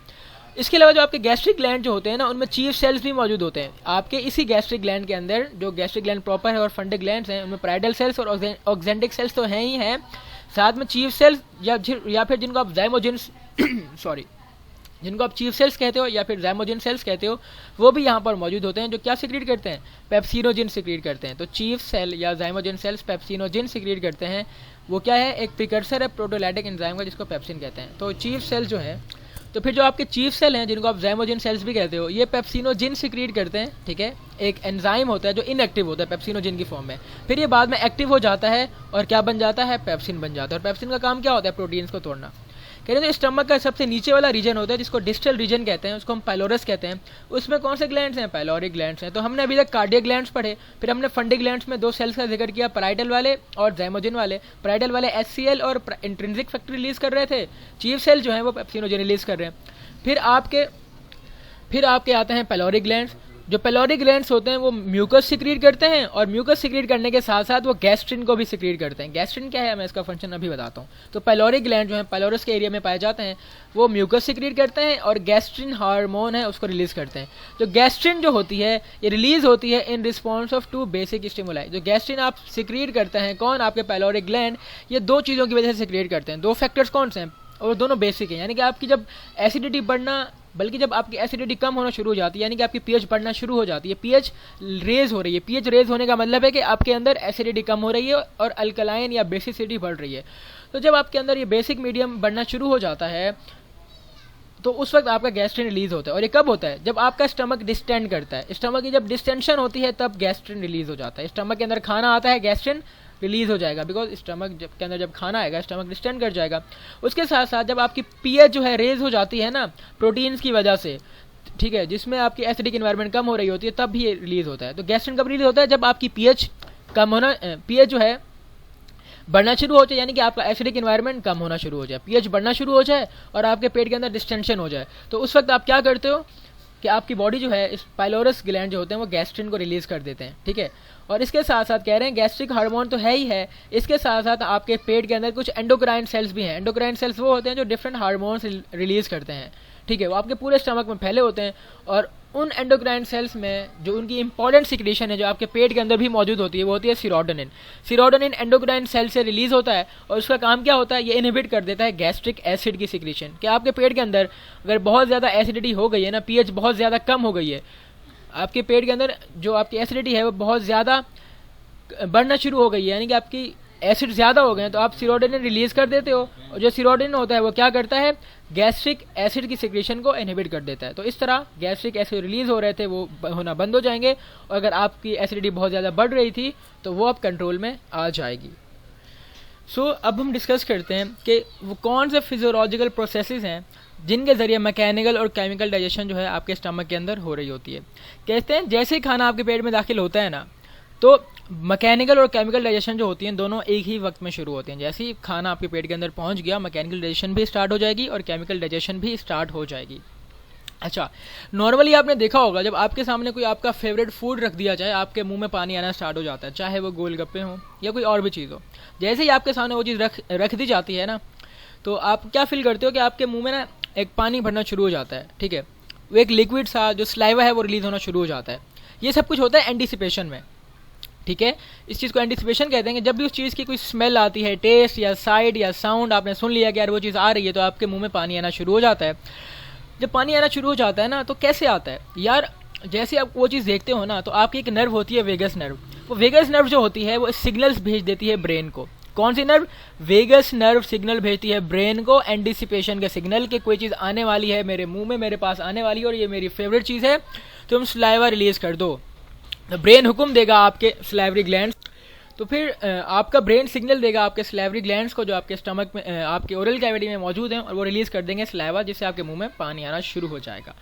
इसके अलावा जो आपके गैस्ट्रिक ग्लैंड जो होते हैं ना उनमें चीफ सेल्स भी मौजूद होते हैं। आपके इसी गैस्ट्रिक ग्लैंड के अंदर जो गैस्ट्रिक ग्लैंड प्रॉपर है और फंडिक ग्लैंड्स हैं उनमें पैराइटल सेल्स और ऑक्जेंटिक सेल्स तो हैं ही हैं, साथ में चीफ सेल्स या फिर जिनको आप ज़ाइमोजिन्स जिनको आप चीफ सेल्स कहते हो या फिर ज़ाइमोजिन सेल्स कहते हो, वो भी यहाँ पर मौजूद होते हैं जो क्या सिक्रीट करते हैं, पेप्सिनोजिन सिक्रीट करते हैं। तो चीफ सेल या ज़ाइमोजिन सेल्स पेप्सिनोजिन सिक्रीट करते हैं, वो क्या है, एक प्रिकर्सर है प्रोटोलाइटिक एंजाइम का जिसको पेप्सिन कहते हैं। तो चीफ सेल जो है, तो फिर जो आपके चीफ सेल हैं जिनको आप ज़ाइमोजिन सेल्स भी कहते हो, ये पेप्सिनोजिन सिक्रीट करते हैं, ठीक है। एक एंजाइम होता है जो इनएक्टिव होता है पेप्सिनोजिन की फॉर्म में, फिर ये बाद में एक्टिव हो जाता है और क्या बन जाता है, पेप्सिन बन जाता है। और पेप्सिन का काम क्या होता है, प्रोटीन्स को तोड़ना। कह रहे हैं जो स्टमक का सबसे नीचे वाला रीजन होता है जिसको डिस्टल रीजन कहते हैं, उसको हम पाइलोरस कहते हैं, उसमें कौन से ग्लैंड्स हैं, पाइलोरिक ग्लैंड्स हैं। तो हमने अभी तक कार्डियक ग्लैंड्स पढ़े, फिर हमने फंडिक ग्लैंड्स में 2 सेल्स का जिक्र किया, पैराइटल वाले और ज़ाइमोजिन वाले। पैराइटल वाले HCl और इंट्रिंसिक फैक्टर रिलीज कर रहे थे, चीफ सेल जो है वो पेप्सिनोजिन रिलीज कर रहे हैं। फिर आपके आते हैं पैलोरिक ग्लैंड्स। जो पैलोरिक ग्लैंड्स होते हैं वो म्यूकस सिक्रीट करते हैं, और म्यूकस सिक्रीट करने के साथ साथ वो गैस्ट्रिन को भी सिक्रीट करते हैं। गैस्ट्रिन क्या है, मैं इसका फंक्शन अभी बताता हूँ। तो पैलोरिक ग्लैंड जो है पाइलोरस के एरिया में पाए जाते हैं, वो म्यूकस सिक्रीट करते हैं और गैस्ट्रिन हार्मोन है उसको रिलीज करते हैं। जो गैस्ट्रिन जो होती है ये रिलीज होती है in response of 2 basic stimuli. जो गैस्ट्रिन आप सिक्रीट करते हैं, कौन, आपके पैलोरिक ग्लैंड, ये 2 चीज़ों की वजह से सिक्रीट करते हैं। 2 फैक्टर्स कौन से हैं, और दोनों बेसिक हैं। यानी कि आपकी जब एसिडिटी बढ़ना, बल्कि जब आपकी एसिडिटी कम होना शुरू हो जाती है, यानी कि आपकी पीएच बढ़ना शुरू हो जाती है, पीएच रेज हो रही है। पीएच रेज होने का मतलब है कि आपके अंदर एसिडिटी कम हो रही है और अल्कलाइन या बेसिसिटी बढ़ रही है। तो जब आपके अंदर ये बेसिक मीडियम बढ़ना शुरू हो जाता है तो उस वक्त आपका गैस्ट्रिन रिलीज होता है। और ये कब होता है, जब आपका स्टमक डिस्टेंड करता है। स्टमक की जब डिस्टेंशन होती है तब गैस्ट्रिन रिलीज हो जाता है। स्टमक के अंदर खाना आता है, गैस्ट्रिन रिलीज हो जाएगा, बिकॉज स्टमक के अंदर जब खाना आएगा स्टमक डिस्टेंड कर जाएगा। उसके साथ साथ जब आपकी पीएच जो है रेज हो जाती है ना प्रोटीन्स की वजह से, ठीक है, जिसमें आपकी एसिडिक एनवायरनमेंट कम हो रही होती है, तब भी ये रिलीज होता है। तो गैस्ट्रिन कब रिलीज होता है, जब आपकी पीएच कम होना, पीएच जो है बढ़ना शुरू हो जाए, यानी कि आपका एसिडिक एनवायरनमेंट कम होना शुरू हो जाए, पीएच बढ़ना शुरू हो जाए और आपके पेट के अंदर डिस्टेंशन हो जाए। तो उस वक्त आप क्या करते हो कि आपकी बॉडी जो है, इस पाइलोरस ग्लैंड जो होते हैं वो गैस्ट्रिन को रिलीज कर देते हैं, ठीक है। और इसके साथ साथ कह रहे हैं गैस्ट्रिक हार्मोन तो है ही है, इसके साथ साथ आपके पेट के अंदर कुछ एंडोक्राइन सेल्स भी हैं। एंडोक्राइन सेल्स वो होते हैं जो डिफरेंट हार्मोन्स रिलीज करते हैं, ठीक है। वो आपके पूरे स्टमक में फैले होते हैं, और उन एंडोक्राइन सेल्स में जो उनकी इंपॉर्टेंट सिक्रीशन है जो आपके पेट के अंदर भी मौजूद होती है, वो होती है सीरोटोनिन। सीरोटोनिन एंडोक्राइन सेल से रिलीज होता है और उसका काम क्या होता है, ये इनहिबिट कर देता है गैस्ट्रिक एसिड की सिक्रीशन। कि आपके पेट के अंदर अगर बहुत ज़्यादा एसिडिटी हो गई है ना, पीएच बहुत ज़्यादा कम हो गई है, आपके पेट के अंदर जो आपकी एसिडिटी है वो बहुत ज़्यादा बढ़ना शुरू हो गई है, यानी कि आपकी एसिड ज़्यादा हो गए हैं, तो आप सीरोटोनिन रिलीज कर देते हो। और जो सीरोटोनिन होता है वो क्या करता है, गैस्ट्रिक एसिड की सिक्रीशन को इनहिबिट कर देता है। तो इस तरह गैस्ट्रिक एसिड रिलीज हो रहे थे वो होना बंद हो जाएंगे, और अगर आपकी एसिडिटी बहुत ज़्यादा बढ़ रही थी तो वो अब कंट्रोल में आ जाएगी। अब हम डिस्कस करते हैं कि वो कौन से फिजियोलॉजिकल प्रोसेसेस हैं जिनके ज़रिए मैकेनिकल और केमिकल डाइजेशन जो है आपके स्टमक के अंदर हो रही होती है। कहते हैं जैसे ही खाना आपके पेट में दाखिल होता है ना, तो मैकेनिकल और केमिकल डाइजेशन जो होती हैं दोनों एक ही वक्त में शुरू होते हैं। जैसे ही खाना आपके पेट के अंदर पहुंच गया, मैकेनिकल डाइजेशन भी स्टार्ट हो जाएगी और केमिकल डाइजेशन भी स्टार्ट हो जाएगी। अच्छा, नॉर्मली आपने देखा होगा जब आपके सामने कोई आपका फेवरेट फूड रख दिया जाए, आपके मुंह में पानी आना स्टार्ट हो जाता है, चाहे वो गोलगप्पे हों या कोई और भी चीज़ हो। जैसे ही आपके सामने वो चीज़ रख दी जाती है ना, तो आप क्या फील करते हो कि आपके मुंह में ना एक पानी भरना शुरू हो जाता है, ठीक है। वो एक लिक्विड सा जो स्लाइवा है वो रिलीज होना शुरू हो जाता है। ये सब कुछ होता है एंटिसिपेशन में, ठीक है। इस चीज़ को एंटिसिपेशन कहते हैं कि जब भी उस चीज़ की कोई स्मेल आती है, टेस्ट या साइड या साउंड आपने सुन लिया कि यार वो चीज़ आ रही है, तो आपके मुंह में पानी आना शुरू हो जाता है। जब पानी आना शुरू हो जाता है ना, तो कैसे आता है यार, जैसे आप वो चीज़ देखते हो ना, तो आपकी एक नर्व होती है वेगस नर्व। वो वेगस नर्व जो होती है वो सिग्नल्स भेज देती है ब्रेन को। कौन सी नर्व, वेगस नर्व सिग्नल भेजती है ब्रेन को, एंटिसिपेशन के सिग्नल कि कोई चीज़ आने वाली है मेरे मुंह में, मेरे पास आने वाली है और ये मेरी फेवरेट चीज़ है, तुम सलाइवा रिलीज कर दो। तो ब्रेन हुक्म देगा आपके सलाइवरी ग्लैंड्स, तो फिर आपका ब्रेन सिग्नल देगा आपके सलाइवरी ग्लैंड्स को जो आपके स्टमक में, आपके ओरल कैविटी में मौजूद हैं, और वो रिलीज कर देंगे सलाइवा, जिससे आपके मुंह में पानी आना शुरू हो जाएगा।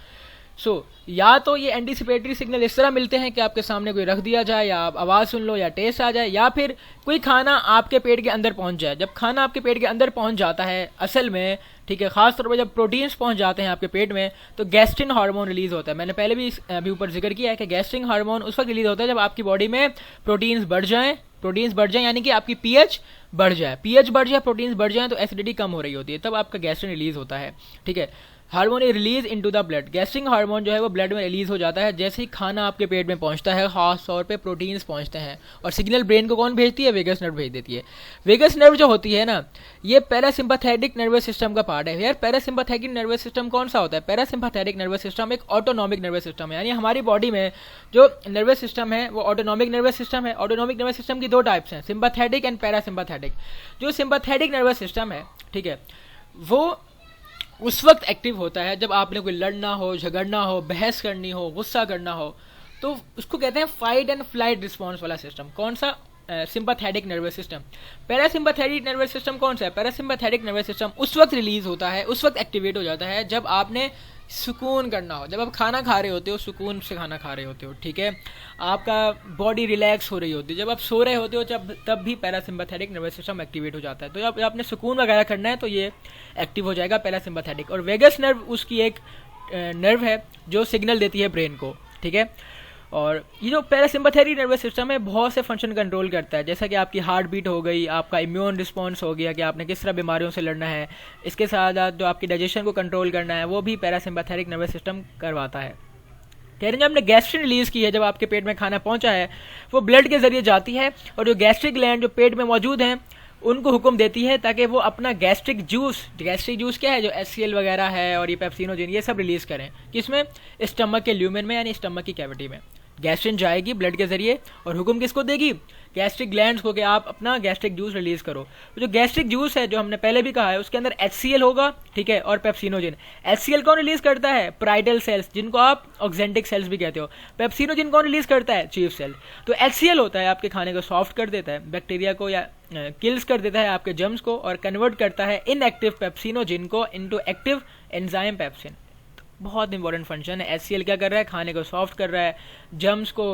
या तो ये एंटिसिपेटरी सिग्नल इस तरह मिलते हैं कि आपके सामने कोई रख दिया जाए, या आप आवाज़ सुन लो, या टेस्ट आ जाए, या फिर कोई खाना आपके पेट के अंदर पहुंच जाए। जब खाना आपके पेट के अंदर पहुंच जाता है असल में, ठीक है, खासतौर पर जब प्रोटीन्स पहुंच जाते हैं आपके पेट में, तो गैस्ट्रिन हार्मोन रिलीज होता है। मैंने पहले भी अभी ऊपर जिक्र किया है कि गैस्ट्रिन हार्मोन उस वक्त रिलीज होता है जब आपकी बॉडी में प्रोटीन्स बढ़ जाएं, यानी कि आपकी पीएच बढ़ जाए, प्रोटीन्स बढ़ जाए, तो एसिडिटी कम हो रही होती है, तब आपका गैस्ट्रिन रिलीज होता है, ठीक है। Hormone release into the blood, gastric hormone जो है वो ब्लड में रिलीज हो जाता है जैसे ही खाना आपके पेट में पहुंचता है, खास तौर पे प्रोटीन्स पहुंचते हैं, और सिग्नल ब्रेन को कौन भेजती है, वेगस नर्व भेज देती है। वेगस नर्व जो होती है ना, ये पैरासिम्पैथेटिक नर्वस सिस्टम का पार्ट है। यार पैरासिम्पैथेटिक नर्वस सिस्टम कौन सा होता है, पैरासिम्पैथेटिक नर्वस सिस्टम एक ऑटोनॉमिक नर्वस सिस्टम है, यानी हमारी बॉडी में जो नर्वस सिस्टम है वो ऑटोनॉमिक नर्वस सिस्टम है। ऑटोनॉमिक नर्वस सिस्टम की 2 टाइप्स हैं, सिम्पैथेटिक एंड पैरासिम्पैथेटिक। जो सिम्पैथेटिक नर्वस सिस्टम है, ठीक है, वो उस वक्त एक्टिव होता है जब आपने कोई लड़ना हो, झगड़ना हो, बहस करनी हो, गुस्सा करना हो, तो उसको कहते हैं फाइट एंड फ्लाइट रिस्पॉन्स वाला सिस्टम। कौन सा? Sympathetic nervous system. Parasympathetic nervous system कौन सा है? पैरासिम्पैथेटिक नर्वस सिस्टम उस वक्त रिलीज होता है, उस वक्त एक्टिवेट हो जाता है जब आपने सुकून करना हो, जब आप खाना खा रहे होते हो, सुकून से खाना खा रहे होते हो, ठीक है, आपका बॉडी रिलैक्स हो रही होती है, जब आप सो रहे होते हो, जब तब भी पैरासिम्पैथेटिक नर्वस सिस्टम एक्टिवेट हो जाता है। तो जब आपने सुकून वगैरह करना है तो ये एक्टिव हो जाएगा पैरासिम्पैथेटिक। और वेगस नर्व उसकी एक नर्व है जो सिग्नल देती है ब्रेन को, ठीक है। और ये जो पैरासिम्पैथेटिक नर्वस सिस्टम है बहुत से फंक्शन कंट्रोल करता है, जैसा कि आपकी हार्ट बीट हो गई, आपका इम्यून रिस्पॉन्स हो गया कि आपने किस तरह बीमारियों से लड़ना है, इसके साथ साथ जो आपकी डाइजेशन को कंट्रोल करना है वो भी पैरासिम्पैथेटिक नर्वस सिस्टम करवाता है। कह रहे हैं जब आपने गैस्ट्रिन रिलीज की है, जब आपके पेट में खाना पहुंचा है, वो ब्लड के जरिए जाती है और जो गैस्ट्रिक ग्लैंड जो पेट में मौजूद हैं उनको हुक्म देती है ताकि वो अपना गैस्ट्रिक जूस क्या है, जो HCl वगैरह है और ये पेप्सिनोजिन, ये सब रिलीज करें। किसमें? स्टमक के ल्यूमेन में, यानी स्टमक की कैविटी में गैस्ट्रिन जाएगी ब्लड के जरिए और हुक्म किसको देगी? गैस्ट्रिक ग्लैंड्स को कि आप अपना गैस्ट्रिक जूस रिलीज करो। तो जो गैस्ट्रिक जूस है, जो हमने पहले भी कहा है, उसके अंदर HCl होगा, ठीक है, और पेप्सिनोजिन। HCl कौन रिलीज करता है? प्राइडल सेल्स, जिनको आप ऑक्जेंटिक सेल्स भी कहते हो। पेप्सिनोजिन कौन रिलीज करता है? Chief cell. तो HCl होता है आपके खाने को सॉफ्ट कर देता है, बैक्टीरिया को या किल्स कर देता है आपके जर्म्स को, और कन्वर्ट करता है इनएक्टिव पेप्सिनोजिन को इनटू एक्टिव एंजाइम पेप्सिन। बहुत इंपॉर्टेंट फंक्शन है। HCl क्या कर रहा है? खाने को सॉफ्ट कर रहा है, जर्म्स को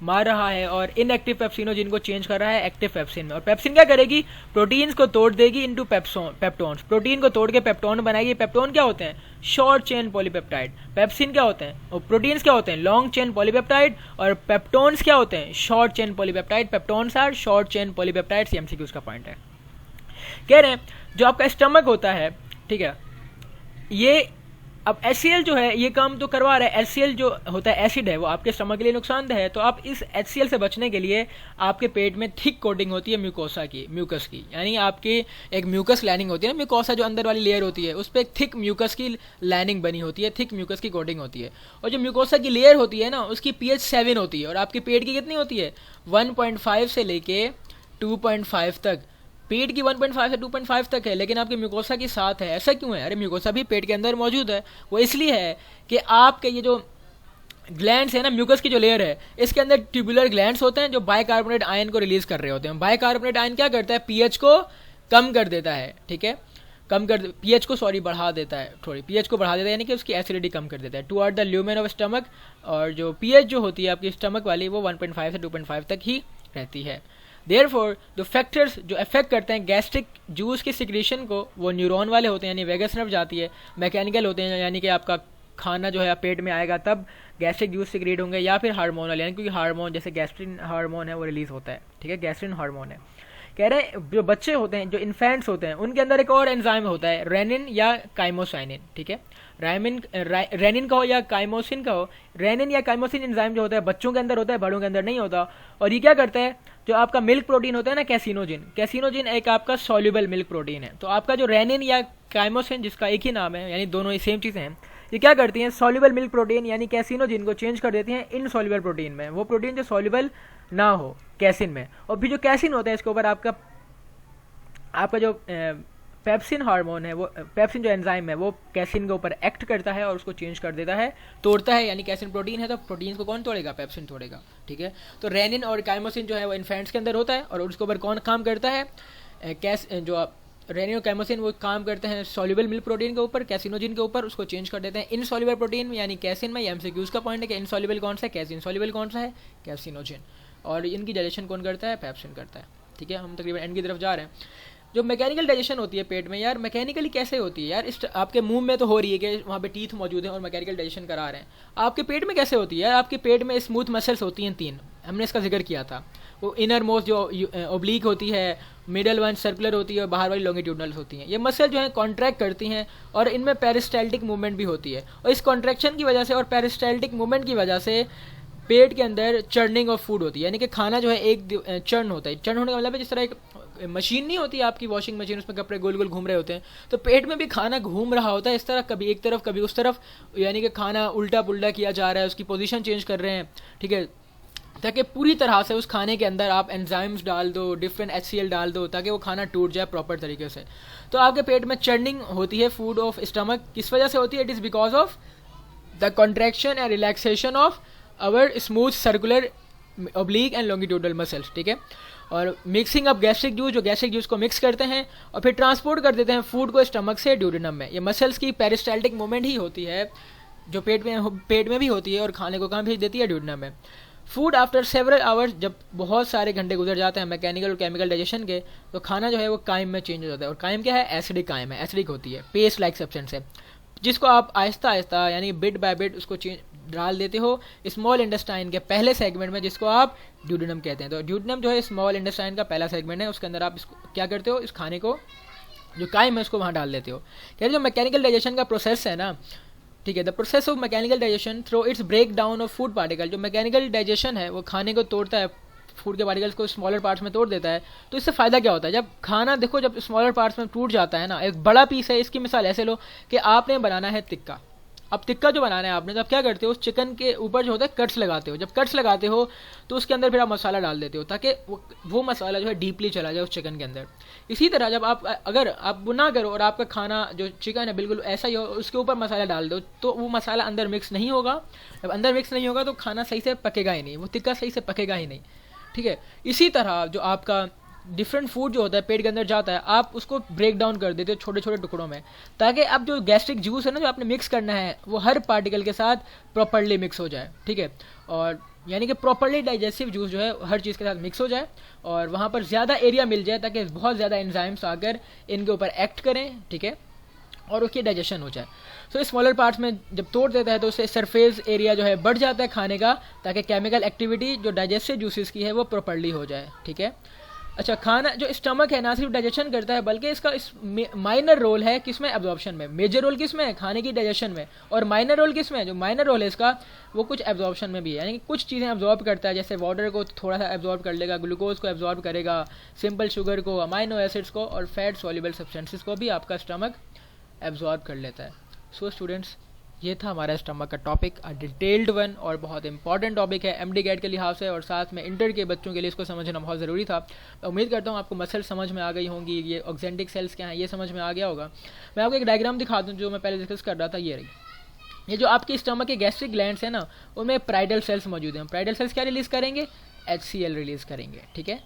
मार रहा है, और इनएक्टिव पेप्सिनोजिन को चेंज कर रहा है एक्टिव पेप्सिन में। और पेप्सिन क्या करेगी? प्रोटीन्स को तोड़ देगी इनटू पेप्टोन्स। प्रोटीन को तोड़ के पेप्टोन बनाएगी। पेप्टोन क्या होते हैं? Short chain polypeptide. पेप्सिन क्या होते हैं? और प्रोटीन्स क्या होते हैं? Long chain polypeptide. और पेप्टोन्स क्या होते हैं? Short chain polypeptide. Peptones are short chain polypeptide. MCQ का पॉइंट है। कह रहे हैं जो आपका स्टमक होता है, ठीक है, ये अब HCl जो है ये काम तो करवा रहा है। HCl जो होता है एसिड है, वो आपके स्टमक के लिए नुकसानदेह है। तो आप इस HCl से बचने के लिए आपके पेट में थिक कोटिंग होती है म्यूकोसा की, म्यूकस की, यानी आपकी एक म्यूकस लाइनिंग होती है ना, म्यूकोसा जो अंदर वाली लेयर होती है, उस पर एक थिक म्यूकस की लाइनिंग बनी होती है, थिक म्यूकस की कोटिंग होती है। और जो म्यूकोसा की लेयर होती है ना, उसकी pH 7 होती है, और आपके पेट की कितनी होती है? 1.5 से लेके 2.5 तक। पेट की 1.5 से 2.5 तक है, लेकिन आपके म्यूकोसा की 7 है। ऐसा क्यों है? अरे म्यूकोसा भी पेट के अंदर मौजूद है। वो इसलिए है कि आपके ये जो ग्लैंड्स है ना, म्यूकस की जो लेयर है, इसके अंदर ट्यूबुलर ग्लैंड्स होते हैं जो बाइकार्बोनेट आयन को रिलीज कर रहे होते हैं। बाइकार्बोनेट आयन क्या करता है? पीएच को कम कर देता है, ठीक है, पीएच को बढ़ा देता है, थोड़ी पीएच को बढ़ा देता है, यानी कि उसकी एसिडिटी कम कर देता है toward the lumen of stomach. और जो पीएच जो होती है आपकी स्टमक वाली, वो 1.5 से 2.5 तक ही रहती है। देयरफॉर जो फैक्टर्स जो अफेक्ट करते हैं गैस्ट्रिक जूस की सिक्रीशन को, वो न्यूरॉन वाले होते हैं, यानी वेगस नर्व जाती है। मैकेनिकल होते हैं, यानी कि आपका खाना जो है पेट में आएगा तब गैस्ट्रिक जूस सिक्रीट होंगे, या फिर हार्मोनल, यानी क्योंकि हार्मोन जैसे गैस्ट्रिन हार्मोन है वो रिलीज होता है, ठीक है, गैस्ट्रिन हार्मोन है। कह रहे हैं जो बच्चे होते हैं, जो इन्फेंट्स होते हैं, उनके अंदर एक और एंजाइम होता है, रेनिन या काइमोसाइनिन, ठीक है, रेनिन का हो या काइमोसिन का हो। रेनिन या काइमोसिन एंजाइम जो होता है बच्चों के अंदर होता है, बड़ों के अंदर नहीं होता। और ये क्या करता है? जो आपका मिल्क प्रोटीन होता है ना, कैसिनोजिन एक आपका सॉल्युबल मिल्क प्रोटीन है। तो आपका जो रेनिन या काइमोसिन, जिसका एक ही नाम है, यानी दोनों ही सेम चीज़ें हैं, ये क्या करती हैं? सॉल्युबल मिल्क प्रोटीन यानी कैसिनोजिन को चेंज कर देती हैं इनसॉल्युबल प्रोटीन में, वो प्रोटीन जो सॉल्युबल ना हो कैसिन में। और फिर जो कैसिन होता है इसके ऊपर आपका जो पेप्सिन हार्मोन है, वो पेप्सिन जो एंजाइम है वो कैसिन के ऊपर एक्ट करता है और उसको चेंज कर देता है, तोड़ता है, यानी कैसिन प्रोटीन है तो प्रोटीन को कौन तोड़ेगा? पेप्सिन तोड़ेगा, ठीक है। तो रेनिन और काइमोसिन जो है वो इन्फेंट्स के अंदर होता है, और उसके ऊपर कौन काम करता है? जो रेनिन और काइमोसिन वो काम करते हैं सॉल्युबल मिल्क प्रोटीन के ऊपर, कैसिनोजिन के ऊपर, उसको चेंज कर देते हैं इनसॉल्युबल प्रोटीन यानी कैसिन में। MCQs का पॉइंट है कि इनसॉल्युबल कौन सा है? कैसिन। सॉल्युबल कौन सा है? कैसिनोजिन। और इनकी डाइजेशन कौन करता है? पेप्सिन करता है, ठीक है। हम तकरीबन एंड की तरफ जा रहे हैं। जो मैकेनिकल डाइजेशन होती है पेट में, यार मैकेनिकली कैसे होती है? यार इस आपके मुंह में तो हो रही है कि वहाँ पे टीथ मौजूद हैं और मैकेनिकल डाइजेशन करा रहे हैं, आपके पेट में कैसे होती है? यार आपके पेट में स्मूथ मसल्स होती हैं 3, हमने इसका जिक्र किया था। वो इनर मोस्ट जो ओब्लिक होती है, मिडल वन सर्कुलर होती है, और बाहर वाली लॉन्गिट्यूडनल होती हैं। ये मसल जो है कॉन्ट्रैक्ट करती हैं और इनमें पेरिस्टाल्टिक मूवमेंट भी होती है, और इस कॉन्ट्रैक्शन की वजह से और पेरिस्टाल्टिक मूवमेंट की वजह से पेट के अंदर चर्निंग ऑफ फूड होती है, यानी कि खाना जो है एक चर्न होता है। चर्न होने का मतलब है जिस तरह एक मशीन नहीं होती आपकी वॉशिंग मशीन, उसमें कपड़े गोल गोल घूम रहे होते हैं, तो पेट में भी खाना घूम रहा होता है इस तरह, कभी एक तरफ कभी उस तरफ, यानी कि खाना उल्टा पुल्टा किया जा रहा है, उसकी पोजीशन चेंज कर रहे हैं, ठीक है। ताकि पूरी तरह से उस खाने के अंदर आप एंजाइम्स डाल दो, डिफरेंट HCl डाल दो, ताकि वो खाना टूट जाए प्रॉपर तरीके से। तो आपके पेट में चर्निंग होती है फूड ऑफ स्टमक, किस वजह से होती है? It is because of the contraction and relaxation of our smooth circular oblique and longitudinal muscles, ठीक है। और मिक्सिंग अप गैस्ट्रिक जूस, जो गैस्ट्रिक जूस को मिक्स करते हैं और फिर ट्रांसपोर्ट कर देते हैं फूड को स्टमक से ड्यूडेनम में। ये मसल्स की पेरिस्टाल्टिक मूवमेंट ही होती है जो पेट में भी होती है और खाने को कहाँ भेज देती है? ड्यूडेनम में। फूड आफ्टर सेवरल आवर्स, जब बहुत सारे घंटे गुजर जाते हैं मैकेनिकल और केमिकल डाइजेशन के, तो खाना जो है वो काइम में चेंज हो जाता है। और काइम क्या है? एसिडिक काइम है, एसिडिक होती है, पेस्ट लाइक सब्सटेंस है, जिसको आप आहिस्ता आहिस्ता यानी बिट बाय बिट उसको डाल देते हो स्मॉल इंटेस्टाइन के पहले सेगमेंट में, जिसको आप ड्यूडेनम कहते हैं। तो ड्यूडेनम जो है स्मॉल इंटेस्टाइन का पहला सेगमेंट है, उसके अंदर आप इसको क्या करते हो? इस खाने को जो काइम है उसको वहाँ डाल देते हो। कह रहे जो मैकेनिकल डाइजेशन का प्रोसेस है ना, ठीक है, the process of mechanical digestion through its break down of food particle. जो मैकेनिकल डाइजेशन है वो खाने को तोड़ता है, फूड के पार्टिकल्स को स्मॉलर पार्ट्स में तोड़ देता है। तो इससे फ़ायदा क्या होता है? जब खाना देखो जब स्मॉलर पार्ट्स में टूट जाता है ना, एक बड़ा पीस है, इसकी मिसाल ऐसे लो कि आपने बनाना है टिक्का। अब टिक्का जो बनाना है आपने, तो आप क्या करते हो? उस चिकन के ऊपर जो होता है कट्स लगाते हो। जब कट्स लगाते हो तो उसके अंदर फिर आप मसाला डाल देते हो, ताकि वो मसाला जो है डीपली चला जाए उस चिकन के अंदर। इसी तरह जब आप अगर आप ना करो और आपका खाना जो चिकन है बिल्कुल ऐसा ही हो, उसके ऊपर मसाला डाल दो, तो वो मसाला अंदर मिक्स नहीं होगा। जब अंदर मिक्स नहीं होगा तो खाना सही से पकेगा ही नहीं, वो टिक्का सही से पकेगा ही नहीं, ठीक है। इसी तरह जो आपका डिफरेंट फूड जो होता है पेट के अंदर जाता है, आप उसको ब्रेक डाउन कर देते हो छोटे छोटे टुकड़ों में, ताकि अब जो गैस्ट्रिक जूस है ना जो आपने मिक्स करना है वो हर पार्टिकल के साथ प्रॉपर्ली मिक्स हो जाए, ठीक है। और यानी कि प्रॉपर्ली डाइजेस्टिव जूस जो है हर चीज़ के साथ मिक्स हो जाए और वहाँ पर ज़्यादा एरिया मिल जाए, ताकि बहुत ज़्यादा एंजाइम्स आकर इनके ऊपर एक्ट करें, ठीक है, और उसकी डाइजेशन हो जाए। तो स्मॉलर पार्ट्स में जब तोड़ देता है तो उससे सरफेस एरिया जो है बढ़ जाता है खाने का, ताकि केमिकल एक्टिविटी जो डाइजेस्टिव जूसेस की है वो प्रॉपर्ली हो जाए, ठीक है। अच्छा, खाना जो स्टमक है ना सिर्फ डाइजेशन करता है, बल्कि इसका माइनर रोल है किसमें? एब्जॉर्प्शन में। मेजर रोल किसमें है? खाने की डाइजेशन में। और माइनर रोल किसमें है? जो माइनर रोल है इसका वो कुछ एब्जॉर्प्शन में भी है, यानी कि कुछ चीज़ें एब्जॉर्ब करता है, जैसे वाटर को थोड़ा सा एब्जॉर्ब कर लेगा, ग्लूकोज को एब्जॉर्ब करेगा, सिंपल शुगर को, अमाइनो एसिड्स को और फैट सॉल्युबल सब्सटेंसेस को भी आपका स्टमक एब्जॉर्ब कर लेता है। सो स्टूडेंट्स, ये था हमारा स्टमक का टॉपिक, डिटेल्ड वन और बहुत इंपॉर्टेंट टॉपिक है MD गेट के लिहाज से, और साथ में इंटर के बच्चों के लिए इसको समझना बहुत ज़रूरी था। मैं उम्मीद करता हूँ आपको मसल समझ में आ गई होंगी, ये ऑक्जेंटिक सेल्स क्या हैं ये समझ में आ गया होगा। मैं आपको एक डायग्राम दिखा दूँ जो मैं पहले डिस्कस कर रहा था, ये रही। ये जो आपकी स्टमक के गैस्ट्रिक ग्लैंड्स हैं ना, उनमें प्राइडल सेल्स मौजूद हैं। प्राइडल सेल्स क्या रिलीज़ करेंगे? HCl रिलीज़ करेंगे, ठीक है।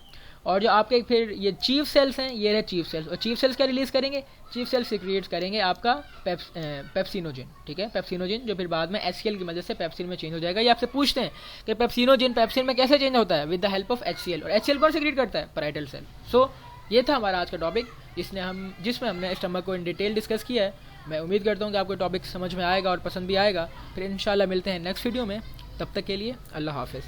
और जो आपके फिर ये चीफ सेल्स हैं, ये रहे चीफ सेल्स, और चीफ सेल्स क्या रिलीज़ करेंगे? चीफ सेल्स सिक्रिएट करेंगे आपका पेप्सिनोजिन, ठीक है, पेप्सिनोजिन, जो फिर बाद में HCl की मदद से पेप्सिन में चेंज हो जाएगा। ये आपसे पूछते हैं कि पेप्सिनोजिन पेप्सिन में कैसे चेंज होता है? With the help of HCl। और HCl कौन सिक्रिएट करता है? Parietal cell. सो ये था हमारा आज का टॉपिक, जिसमें हमने स्टमक को इन डिटेल डिस्कस किया है। मैं उम्मीद करता हूँ कि आपको टॉपिक समझ में आएगा और पसंद भी आएगा। फिर इंशाल्लाह मिलते हैं नेक्स्ट वीडियो में, तब तक के लिए अल्लाह हाफिज़।